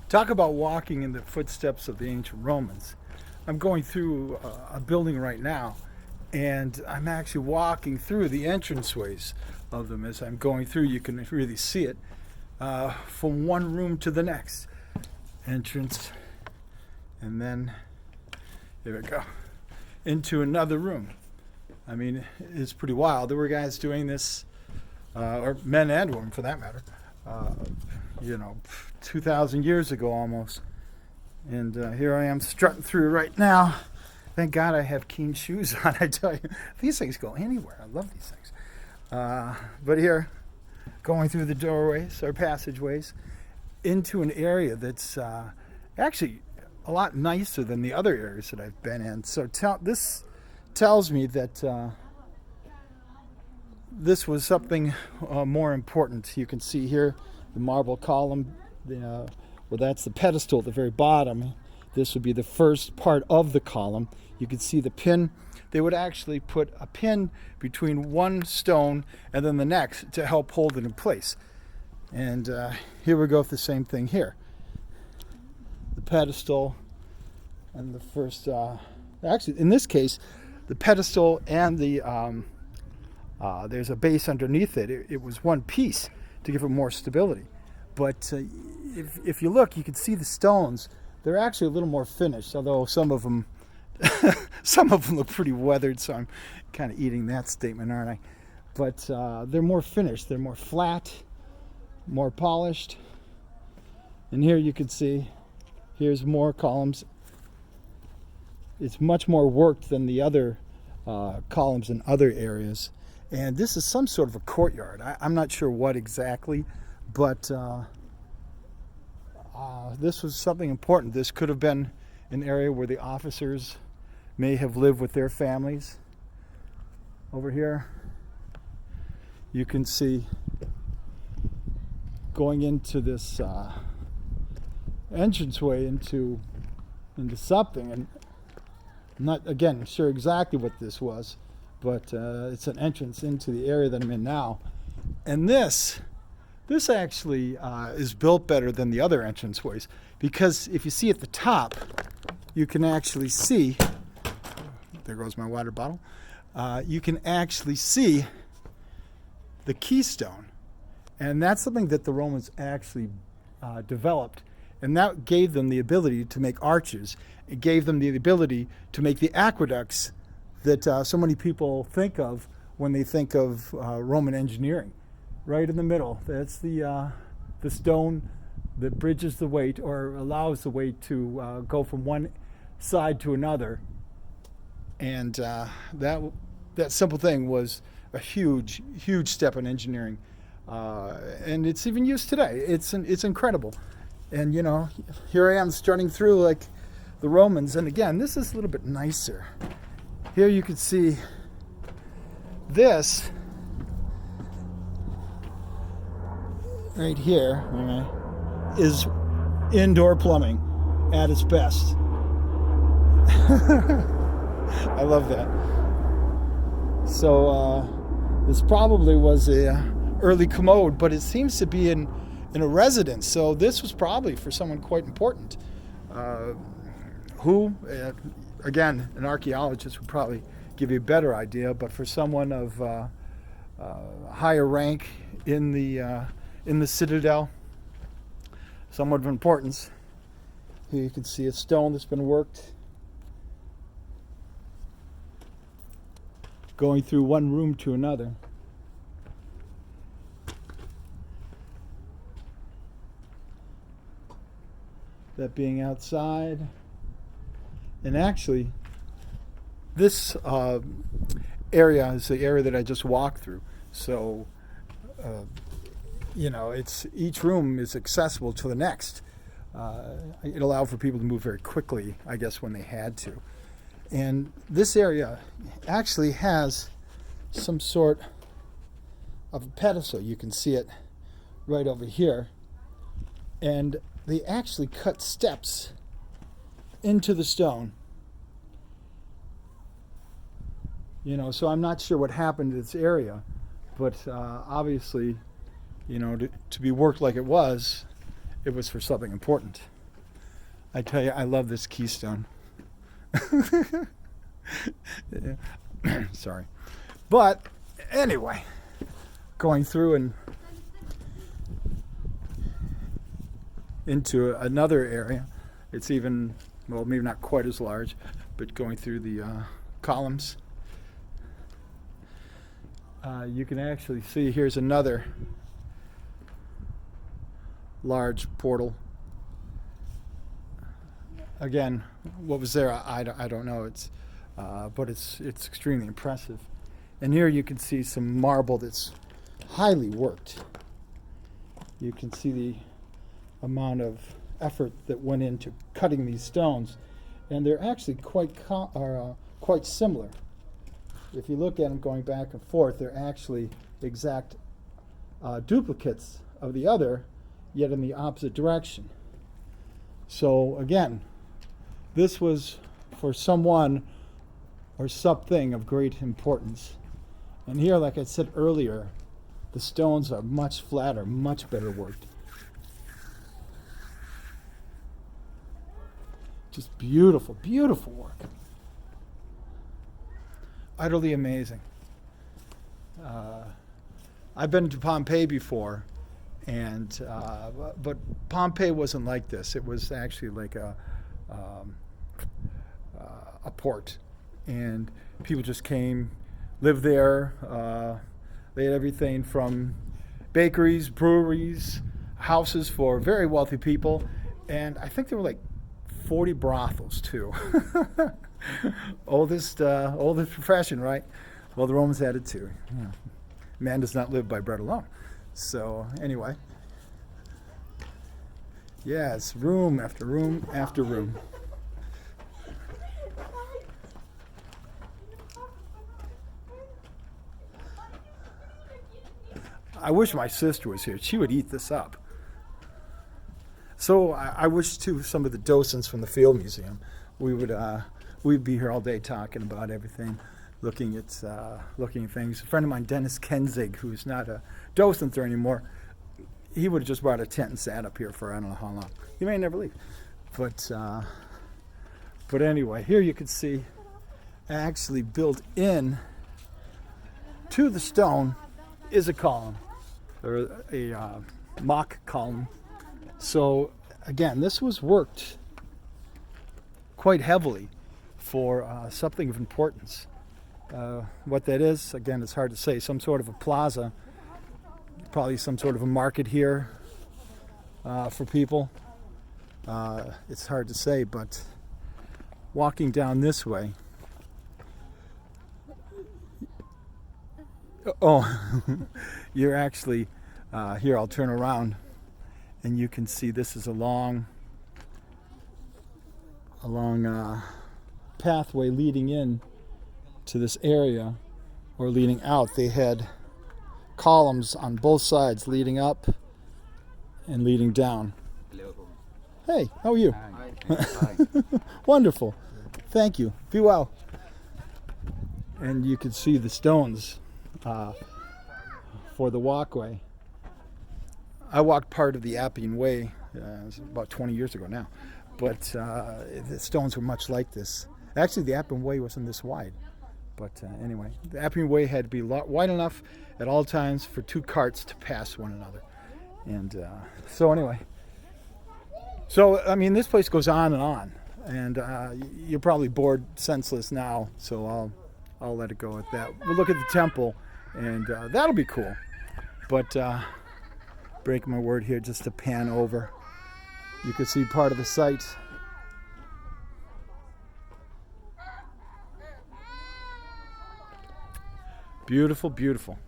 Talk about walking in the footsteps of the ancient Romans. I'm going through a building right now, and I'm actually walking through the entranceways of them. As I'm going through, you can really see it from one room to the next. Entrance, and then, here we go, into another room. I mean, it's pretty wild. There were guys doing this, or men and women for that matter, 2,000 years ago almost. And here I am strutting through right now. Thank God I have keen shoes on. I tell you, these things go anywhere. I love these things. But here, going through the doorways or passageways into an area that's actually a lot nicer than the other areas that I've been in. So this tells me that this was something more important. You can see here the marble column, well, that's the pedestal at the very bottom. This would be the first part of the column. You can see the pin. They would actually put a pin between one stone and then the next to help hold it in place. And here we go with the same thing here. The pedestal and the first, actually in this case, the pedestal and the, there's a base underneath it. It was one piece to give it more stability. But if you look, you can see the stones. They're actually a little more finished, although some of them look pretty weathered, so I'm kind of eating that statement, aren't I? But they're more finished. They're more flat, more polished. And here you can see, here's more columns. It's much more worked than the other columns in other areas. And this is some sort of a courtyard. I'm not sure what exactly, but this was something important. This could have been an area where the officers may have lived with their families. Over here, you can see going into this entranceway into something. And I'm not, again, sure exactly what this was, but it's an entrance into the area that I'm in now. And this actually is built better than the other entranceways, because if you see at the top, you can actually see, there goes my water bottle, you can actually see the keystone. And that's something that the Romans actually developed. And that gave them the ability to make arches. It gave them the ability to make the aqueducts that so many people think of when they think of Roman engineering. Right in the middle, that's the stone that bridges the weight or allows the weight to go from one side to another. And that simple thing was a huge step in engineering. And it's even used today. It's incredible. And here I am strutting through like the Romans. And again, this is a little bit nicer. Here you can see this right here is indoor plumbing at its best. I love that. So this probably was a early commode, but it seems to be in a residence. So this was probably for someone quite important. Again, an archaeologist would probably give you a better idea, but for someone of higher rank in the citadel, somewhat of importance. Here you can see a stone that's been worked, going through one room to another. That being outside. And actually, this area is the area that I just walked through. So, it's each room is accessible to the next. It allowed for people to move very quickly, I guess, when they had to. And this area actually has some sort of a pedestal. You can see it right over here. And they actually cut steps into the stone. So I'm not sure what happened to this area, but obviously, to be worked like it was for something important. I tell you, I love this keystone. Sorry. But anyway, going through and into another area. It's even, well, maybe not quite as large, but going through the columns. You can actually see here's another large portal. Again, what was there, I don't know. But it's extremely impressive. And here you can see some marble that's highly worked. You can see the amount of effort that went into cutting these stones, and they're actually quite similar. If you look at them going back and forth, they're actually exact duplicates of the other, yet in the opposite direction. So again, this was for someone or something of great importance. And here, like I said earlier, the stones are much flatter, much better worked. Just beautiful, beautiful work. Utterly amazing. I've been to Pompeii before, and but Pompeii wasn't like this. It was actually like a port, and people just came, lived there. They had everything from bakeries, breweries, houses for very wealthy people, and I think there were like 40 brothels too. oldest profession, right? Well, the Romans had it too. Yeah. Man does not live by bread alone. So anyway, yes, room after room after room. I wish my sister was here. She would eat this up. So I wish too some of the docents from the Field Museum, we'd be here all day talking about everything, looking at things. A friend of mine, Dennis Kenzig, who's not a docent there anymore, he would have just brought a tent and sat up here for I don't know how long. He may never leave. But anyway, here you can see actually built in to the stone is a column, or a mock column. So again, this was worked quite heavily for something of importance. What that is, again, it's hard to say. Some sort of a plaza, probably some sort of a market here for people. It's hard to say, but walking down this way, you're actually here. I'll turn around, and you can see this is a long pathway leading in to this area, or leading out. They had columns on both sides leading up and leading down. Hello. Hey, how are you? Hi. Wonderful. Thank you. Be well. And you can see the stones for the walkway. I walked part of the Appian Way about 20 years ago now, but the stones were much like this. Actually, the Appian Way wasn't this wide, but anyway, the Appian Way had to be wide enough at all times for two carts to pass one another. And so anyway, I mean, this place goes on, and you're probably bored senseless now, so I'll let it go at that. We'll look at the temple, and that'll be cool. But break my word here just to pan over. You can see part of the site. Beautiful, beautiful.